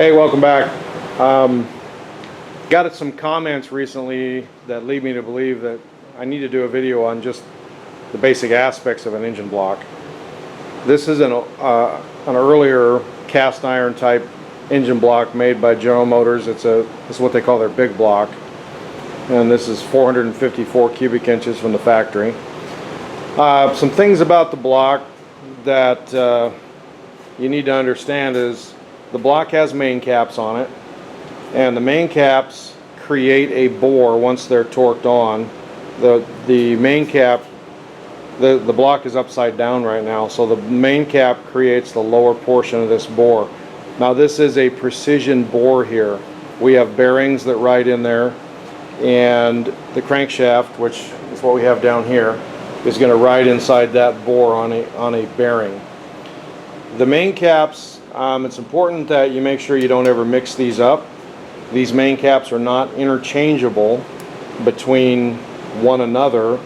Hey, welcome back. Got some comments recently that lead me to believe that I need to do a video on just the basic aspects of an engine block. This is an earlier cast iron type engine block made by General Motors. This is what they call their big block, and this is 454 cubic inches from the factory. Some things about the block that you need to understand is the block has main caps on it, and the main caps create a bore once they're torqued on. The main cap, the block is upside down right now, so the main cap creates the lower portion of this bore. Now this is a precision bore here. We have bearings that ride in there, and the crankshaft, which is what we have down here, is going to ride inside that bore on a bearing. The main caps, it's important that you make sure you don't ever mix these up. These main caps are not interchangeable between one another,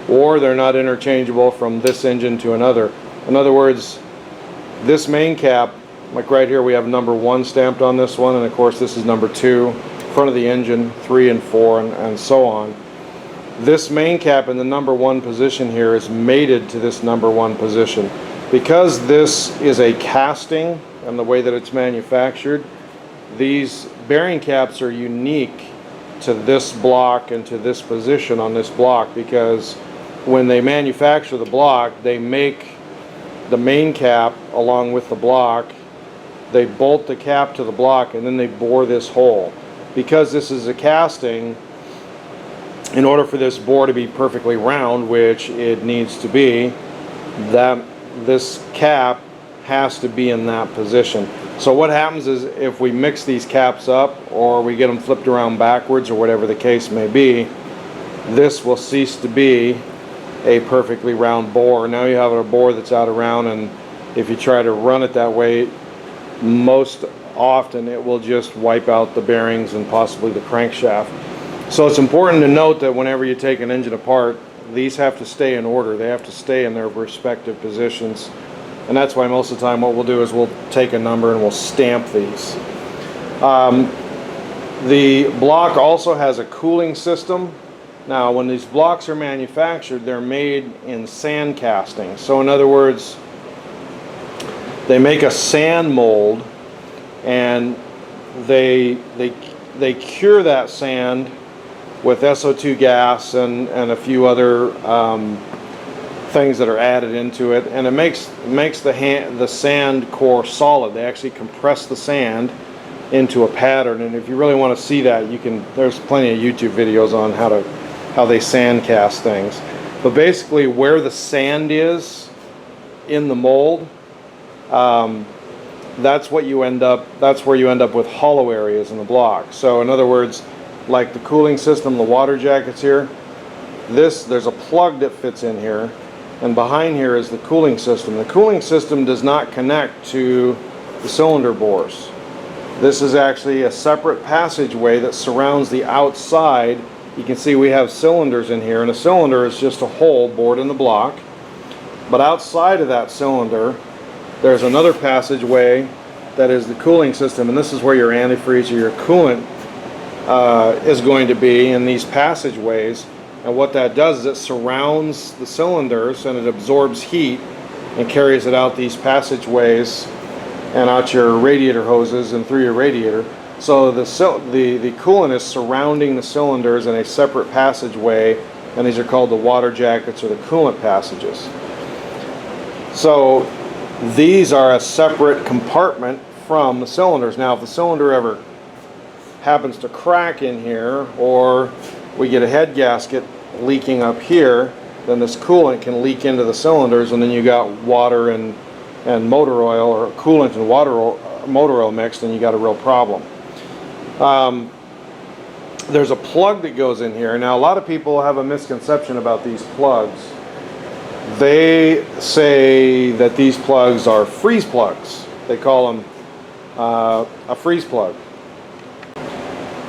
or they're not interchangeable from this engine to another. In other words, this main cap, like right here, we have number 1 stamped on this one, and of course this is number 2, front of the engine, 3 and 4, and so on. This main cap in the number 1 position here is mated to this number 1 position. Because this is a casting and the way that it's manufactured, these bearing caps are unique to this block and to this position on this block, because when they manufacture the block, they make the main cap along with the block, they bolt the cap to the block, and then they bore this hole. Because this is a casting, in order for this bore to be perfectly round, which it needs to be, this cap has to be in that position. So what happens is, if we mix these caps up, or we get them flipped around backwards, or whatever the case may be, this will cease to be a perfectly round bore. Now you have a bore that's out of round, and if you try to run it that way, most often it will just wipe out the bearings and possibly the crankshaft. So it's important to note that whenever you take an engine apart, these have to stay in order. They have to stay in their respective positions, and that's why most of the time what we'll do is we'll take a number and we'll stamp these. The block also has a cooling system. Now when these blocks are manufactured, they're made in sand casting. So in other words, they make a sand mold, and they cure that sand with SO2 gas and a few other things that are added into it, and it makes the sand core solid. They actually compress the sand into a pattern, and if you really want to see that, there's plenty of YouTube videos on how they sand cast things. But basically, where the sand is in the mold, that's where you end up with hollow areas in the block. So in other words, like the cooling system, the water jackets here, there's a plug that fits in here, and behind here is the cooling system. The cooling system does not connect to the cylinder bores. This is actually a separate passageway that surrounds the outside. You can see we have cylinders in here, and a cylinder is just a hole bored in the block. But outside of that cylinder, there's another passageway that is the cooling system, and this is where your antifreeze or your coolant is going to be in these passageways. And what that does is it surrounds the cylinders, and it absorbs heat and carries it out these passageways and out your radiator hoses and through your radiator. So the coolant is surrounding the cylinders in a separate passageway, and these are called the water jackets or the coolant passages. So these are a separate compartment from the cylinders. Now if the cylinder ever happens to crack in here, or we get a head gasket leaking up here, then this coolant can leak into the cylinders, and then you got water and motor oil, or coolant and motor oil mixed, and you got a real problem. There's a plug that goes in here. Now a lot of people have a misconception about these plugs. They say that these plugs are freeze plugs. They call them a freeze plug.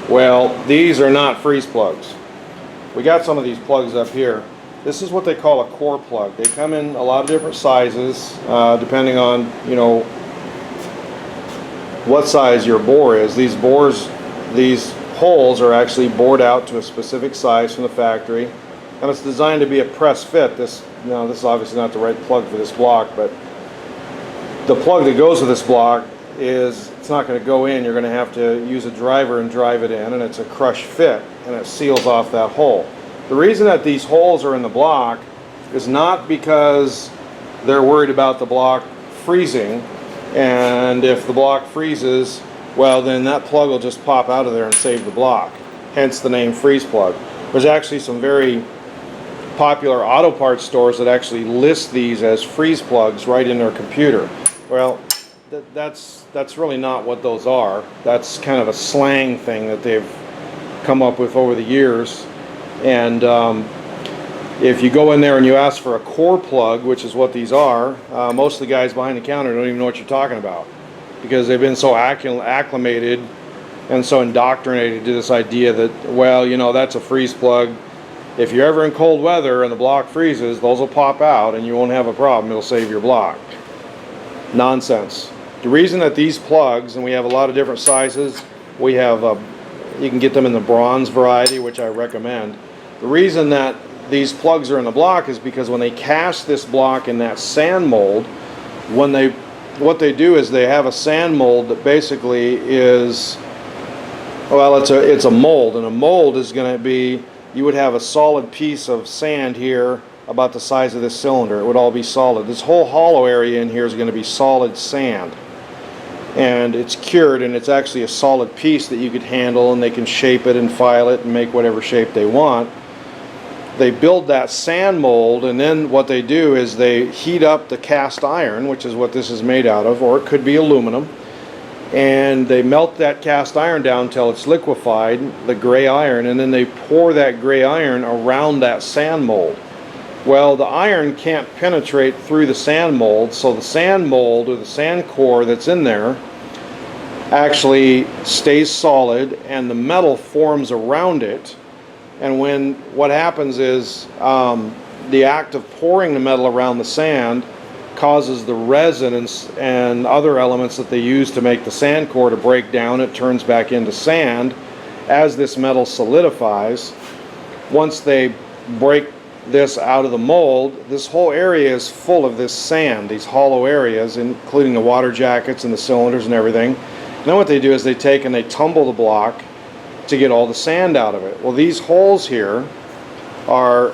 Well, these are not freeze plugs. We got some of these plugs up here. This is what they call a core plug. They come in a lot of different sizes, depending on, what size your bore is. These holes are actually bored out to a specific size from the factory, and it's designed to be a press fit. This is obviously not the right plug for this block, but the plug that goes with this block it's not going to go in. You're going to have to use a driver and drive it in, and it's a crush fit, and it seals off that hole. The reason that these holes are in the block is not because they're worried about the block freezing, and if the block freezes, well, then that plug will just pop out of there and save the block, hence the name freeze plug. There's actually some very popular auto parts stores that actually list these as freeze plugs right in their computer. Well, that's really not what those are. That's kind of a slang thing that they've come up with over the years. And if you go in there and you ask for a core plug, which is what these are, most of the guys behind the counter don't even know what you're talking about, because they've been so acclimated and so indoctrinated to this idea that, well, you know, that's a freeze plug. If you're ever in cold weather and the block freezes, those will pop out and you won't have a problem. It'll save your block. Nonsense. The reason that these plugs, and we have a lot of different sizes, we have, you can get them in the bronze variety, which I recommend. The reason that these plugs are in the block is because when they cast this block in that sand mold, what they do is they have a sand mold that basically is, well, it's a mold, and a mold is going to be, you would have a solid piece of sand here about the size of this cylinder. It would all be solid. This whole hollow area in here is going to be solid sand, and it's cured, and it's actually a solid piece that you could handle, and they can shape it and file it and make whatever shape they want. They build that sand mold, and then what they do is they heat up the cast iron, which is what this is made out of, or it could be aluminum, and they melt that cast iron down until it's liquefied, the gray iron, and then they pour that gray iron around that sand mold. Well, the iron can't penetrate through the sand mold, so the sand mold, or the sand core that's in there, actually stays solid, and the metal forms around it. And what happens is the act of pouring the metal around the sand causes the resin and other elements that they use to make the sand core to break down. It turns back into sand as this metal solidifies. Once they break this out of the mold, this whole area is full of this sand, these hollow areas, including the water jackets and the cylinders and everything. And then what they do is they take and they tumble the block to get all the sand out of it. Well, these holes here are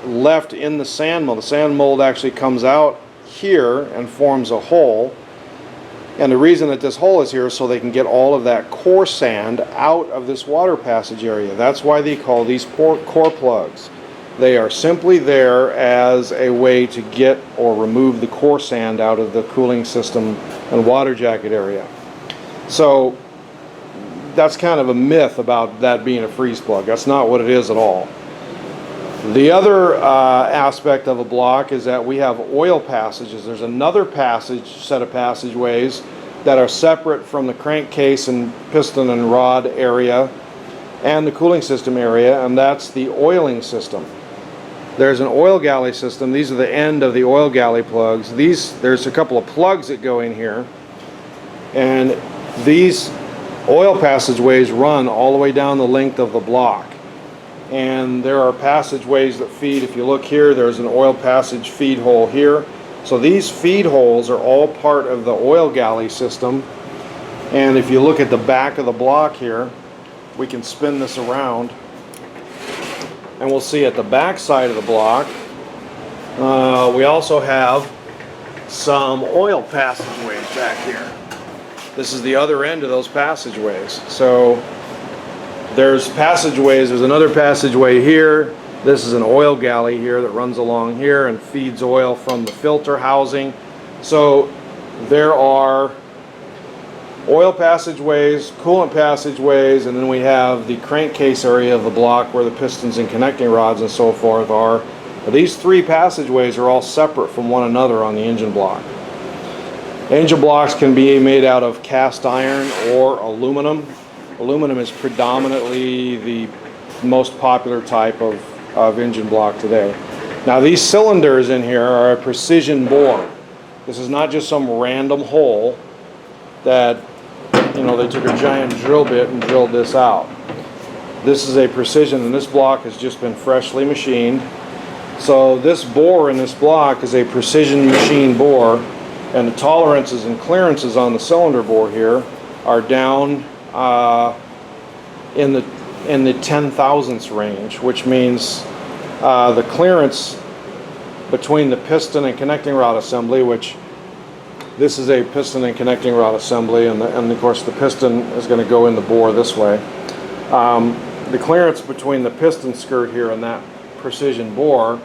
left in the sand mold. The sand mold actually comes out here and forms a hole, and the reason that this hole is here is so they can get all of that core sand out of this water passage area. That's why they call these core plugs. They are simply there as a way to get or remove the core sand out of the cooling system and water jacket area. So that's kind of a myth about that being a freeze plug. That's not what it is at all. The other aspect of a block is that we have oil passages. There's another set of passageways that are separate from the crankcase and piston and rod area and the cooling system area, and that's the oiling system. There's an oil galley system. These are the end of the oil galley plugs. There's a couple of plugs that go in here, and these oil passageways run all the way down the length of the block. And there are passageways that feed. If you look here, there's an oil passage feed hole here. So these feed holes are all part of the oil galley system. And if you look at the back of the block here, we can spin this around, and we'll see at the back side of the block we also have some oil passageways back here. This is the other end of those passageways. So there's passageways. There's another passageway here. This is an oil galley here that runs along here and feeds oil from the filter housing. So there are oil passageways, coolant passageways, and then we have the crankcase area of the block where the pistons and connecting rods and so forth are. But these three passageways are all separate from one another on the engine block. Engine blocks can be made out of cast iron or aluminum. Aluminum is predominantly the most popular type of engine block today. Now these cylinders in here are a precision bore. This is not just some random hole that you know, they took a giant drill bit and drilled this out. This is a precision, and this block has just been freshly machined. So this bore in this block is a precision machine bore, and the tolerances and clearances on the cylinder bore here are down in the 10 thousandths range, which means the clearance between the piston and connecting rod assembly, which this is a piston and connecting rod assembly, and of course the piston is going to go in the bore this way. The clearance between the piston skirt here and that precision bore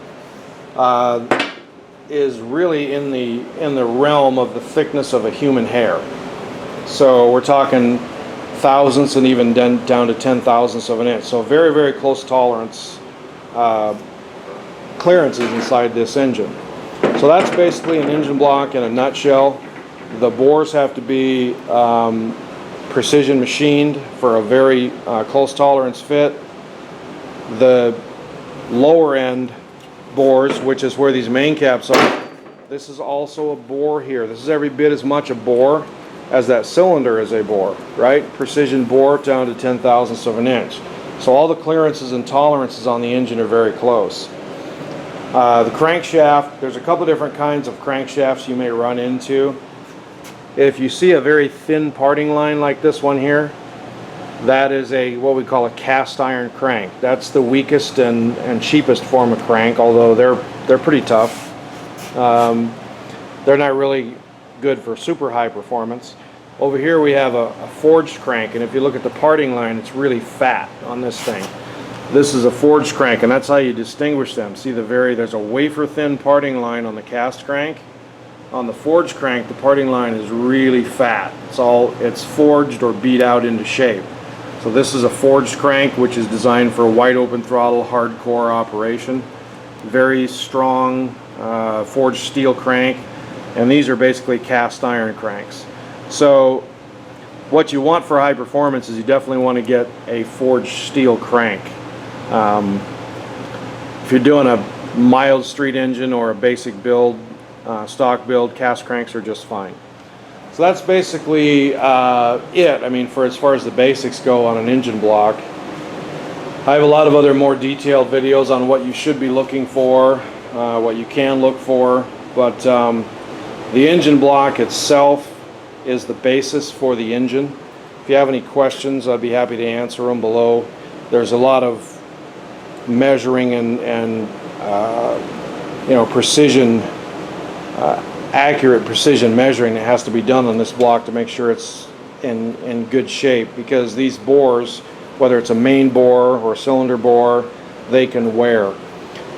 is really in the realm of the thickness of a human hair. So we're talking thousandths and even down to 10 thousandths of an inch. So very, very close tolerance clearances inside this engine. So that's basically an engine block in a nutshell. The bores have to be precision machined for a very close tolerance fit. The lower end bores, which is where these main caps are, this is also a bore here. This is every bit as much a bore as that cylinder is a bore, right? Precision bore down to 10 thousandths of an inch. So all the clearances and tolerances on the engine are very close. The crankshaft, there's a couple different kinds of crankshafts you may run into. If you see a very thin parting line like this one here, that is what we call a cast iron crank. That's the weakest and cheapest form of crank, although they're pretty tough. They're not really good for super high performance. Over here we have a forged crank, and if you look at the parting line, it's really fat on this thing. This is a forged crank, and that's how you distinguish them. See there's a wafer thin parting line on the cast crank. On the forged crank, the parting line is really fat. It's forged or beat out into shape. So this is a forged crank, which is designed for a wide open throttle hardcore operation. Very strong forged steel crank, and these are basically cast iron cranks. So what you want for high performance is you definitely want to get a forged steel crank. If you're doing a mild street engine or a basic build, stock build, cast cranks are just fine. So that's basically it. I mean, for as far as the basics go on an engine block. I have a lot of other more detailed videos on what you should be looking for, what you can look for, but the engine block itself is the basis for the engine. If you have any questions, I'd be happy to answer them below. There's a lot of measuring and precision, accurate precision measuring that has to be done on this block to make sure it's in good shape, because these bores, whether it's a main bore or a cylinder bore, they can wear.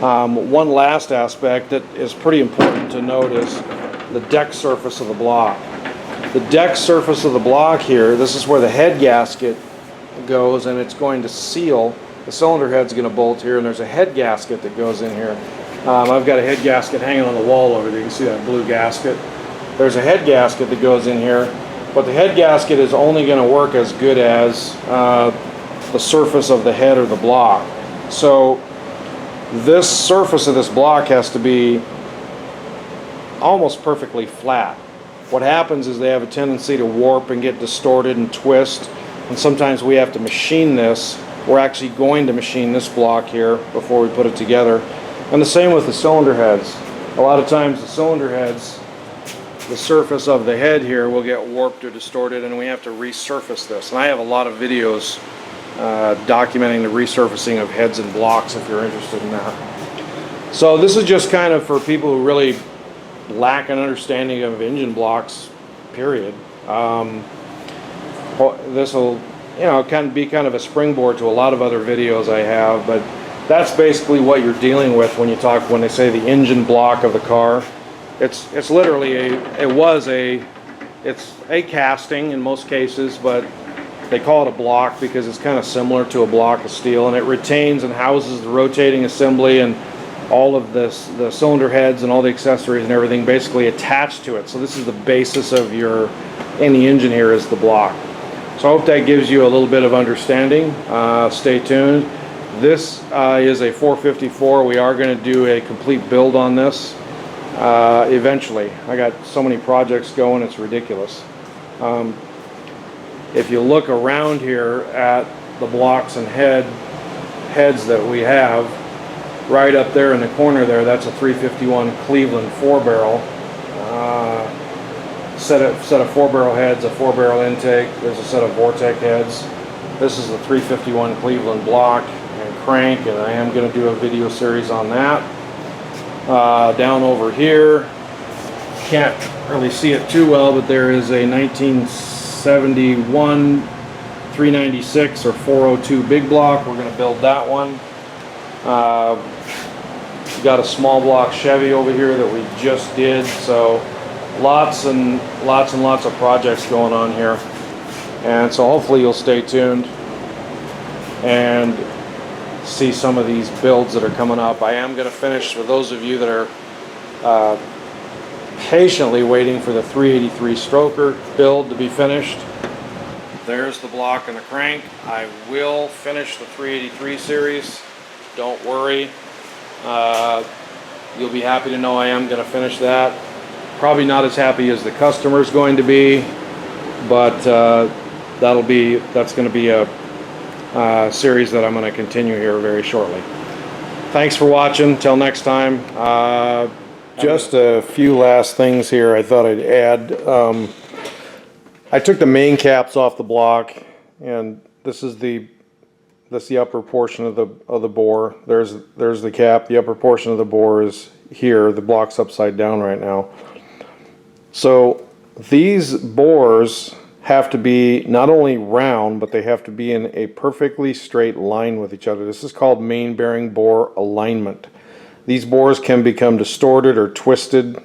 One last aspect that is pretty important to note is the deck surface of the block. The deck surface of the block here, this is where the head gasket goes, and it's going to seal. The cylinder head's going to bolt here, and there's a head gasket that goes in here. I've got a head gasket hanging on the wall over there. You can see that blue gasket. There's a head gasket that goes in here, but the head gasket is only going to work as good as the surface of the head or the block. So this surface of this block has to be almost perfectly flat. What happens is they have a tendency to warp and get distorted and twist, and sometimes we have to machine this. We're actually going to machine this block here before we put it together. And the same with the cylinder heads. A lot of times the cylinder heads, the surface of the head here will get warped or distorted, and we have to resurface this. And I have a lot of videos documenting the resurfacing of heads and blocks if you're interested in that. So this is just kind of for people who really lack an understanding of engine blocks, period. This will be kind of a springboard to a lot of other videos I have, but that's basically what you're dealing with when they say the engine block of the car. It's literally it's a casting in most cases, but they call it a block because it's kind of similar to a block of steel, and it retains and houses the rotating assembly and all of the cylinder heads and all the accessories and everything basically attached to it. So this is the basis of any engine here is the block. So I hope that gives you a little bit of understanding. Stay tuned. This is a 454. We are going to do a complete build on this eventually. I got so many projects going, it's ridiculous. If you look around here at the blocks and heads that we have, right up there in the corner there, that's a 351 Cleveland 4-barrel. Set of 4-barrel heads, a 4-barrel intake. There's a set of Vortec heads. This is the 351 Cleveland block and crank, and I am going to do a video series on that. Down over here, can't really see it too well, but there is a 1971 396 or 402 big block. We're going to build that one. We got a small block Chevy over here that we just did, so lots and lots of projects going on here. And so hopefully you'll stay tuned and see some of these builds that are coming up. I am going to finish, for those of you that are patiently waiting for the 383 stroker build to be finished. There's the block and the crank. I will finish the 383 series. Don't worry. You'll be happy to know I am going to finish that. Probably not as happy as the customer's going to be, but that's going to be a series that I'm going to continue here very shortly. Thanks for watching. Till next time. Just a few last things here I thought I'd add. I took the main caps off the block, and this is the upper portion of the bore. There's the cap. The upper portion of the bore is here. The block's upside down right now. So these bores have to be not only round, but they have to be in a perfectly straight line with each other. This is called main bearing bore alignment. These bores can become distorted or twisted,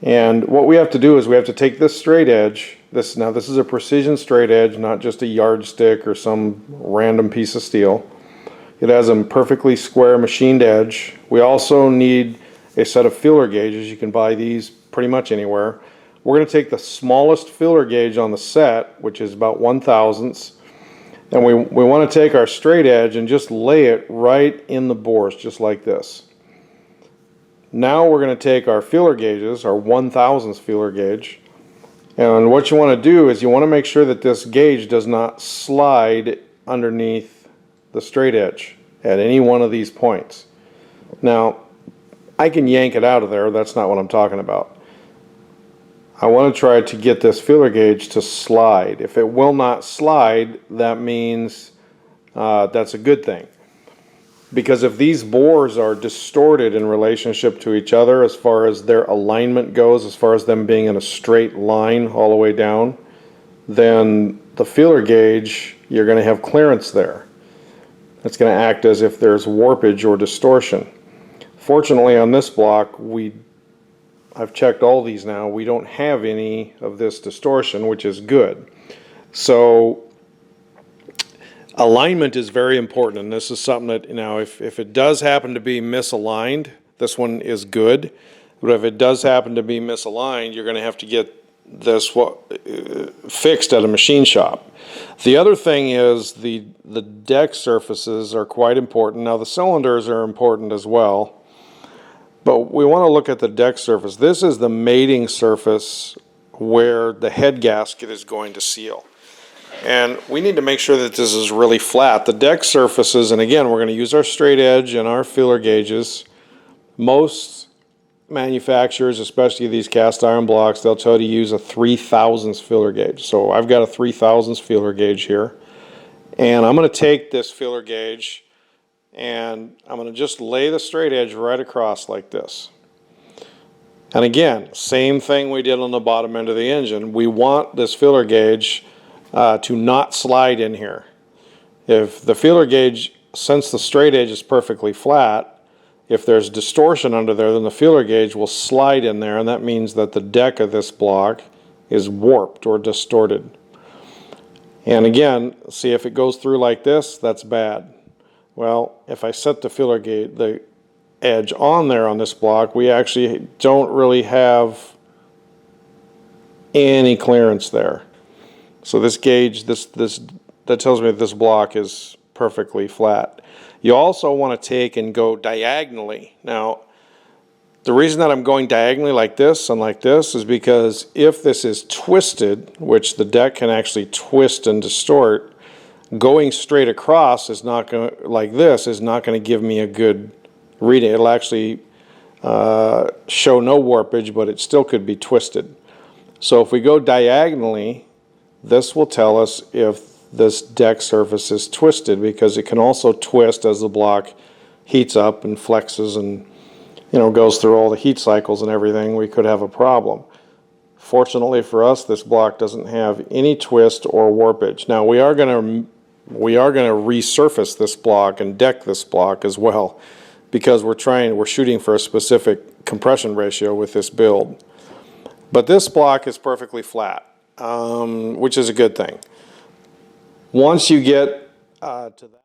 and what we have to do is we have to take this straight edge. This is a precision straight edge, not just a yardstick or some random piece of steel. It has a perfectly square machined edge. We also need a set of feeler gauges. You can buy these pretty much anywhere. We're going to take the smallest feeler gauge on the set, which is about 1/1000, and we want to take our straight edge and just lay it right in the bores, just like this. Now we're going to take our feeler gauges, our 1/1000 feeler gauge, and what you want to do is you want to make sure that this gauge does not slide underneath the straight edge at any one of these points. Now, I can yank it out of there. That's not what I'm talking about. I want to try to get this feeler gauge to slide. If it will not slide, that means that's a good thing. Because if these bores are distorted in relationship to each other as far as their alignment goes, as far as them being in a straight line all the way down, then the feeler gauge, you're going to have clearance there. It's going to act as if there's warpage or distortion. Fortunately on this block, I've checked all these now, we don't have any of this distortion, which is good. So alignment is very important, and this is something that, if it does happen to be misaligned, this one is good, but if it does happen to be misaligned, you're going to have to get this fixed at a machine shop. The other thing is the deck surfaces are quite important. Now the cylinders are important as well, but we want to look at the deck surface. This is the mating surface where the head gasket is going to seal. And we need to make sure that this is really flat. The deck surfaces, and again, we're going to use our straight edge and our feeler gauges. Most manufacturers, especially these cast iron blocks, they'll tell you to use a 3/1000 feeler gauge. So I've got a 3/1000 feeler gauge here. And I'm going to take this feeler gauge and I'm going to just lay the straight edge right across like this. And again, same thing we did on the bottom end of the engine. We want this feeler gauge to not slide in here. If the feeler gauge, since the straight edge is perfectly flat, if there's distortion under there, then the feeler gauge will slide in there, and that means that the deck of this block is warped or distorted. And again, see, if it goes through like this, that's bad. Well, if I set the feeler gauge, the edge on there on this block, we actually don't really have any clearance there. So this gauge, that tells me that this block is perfectly flat. You also want to take and go diagonally. Now, The reason that I'm going diagonally like this and like this is because if this is twisted, which the deck can actually twist and distort, going straight across is not going to, like this, is not going to give me a good reading. It'll actually show no warpage, but it still could be twisted. So if we go diagonally, this will tell us if this deck surface is twisted, because it can also twist as the block heats up and flexes and, you know, goes through all the heat cycles and everything. We could have a problem. Fortunately for us, this block doesn't have any twist or warpage. Now we are going to resurface this block and deck this block as well, because we're shooting for a specific compression ratio with this build. But this block is perfectly flat, which is a good thing. Once you get to that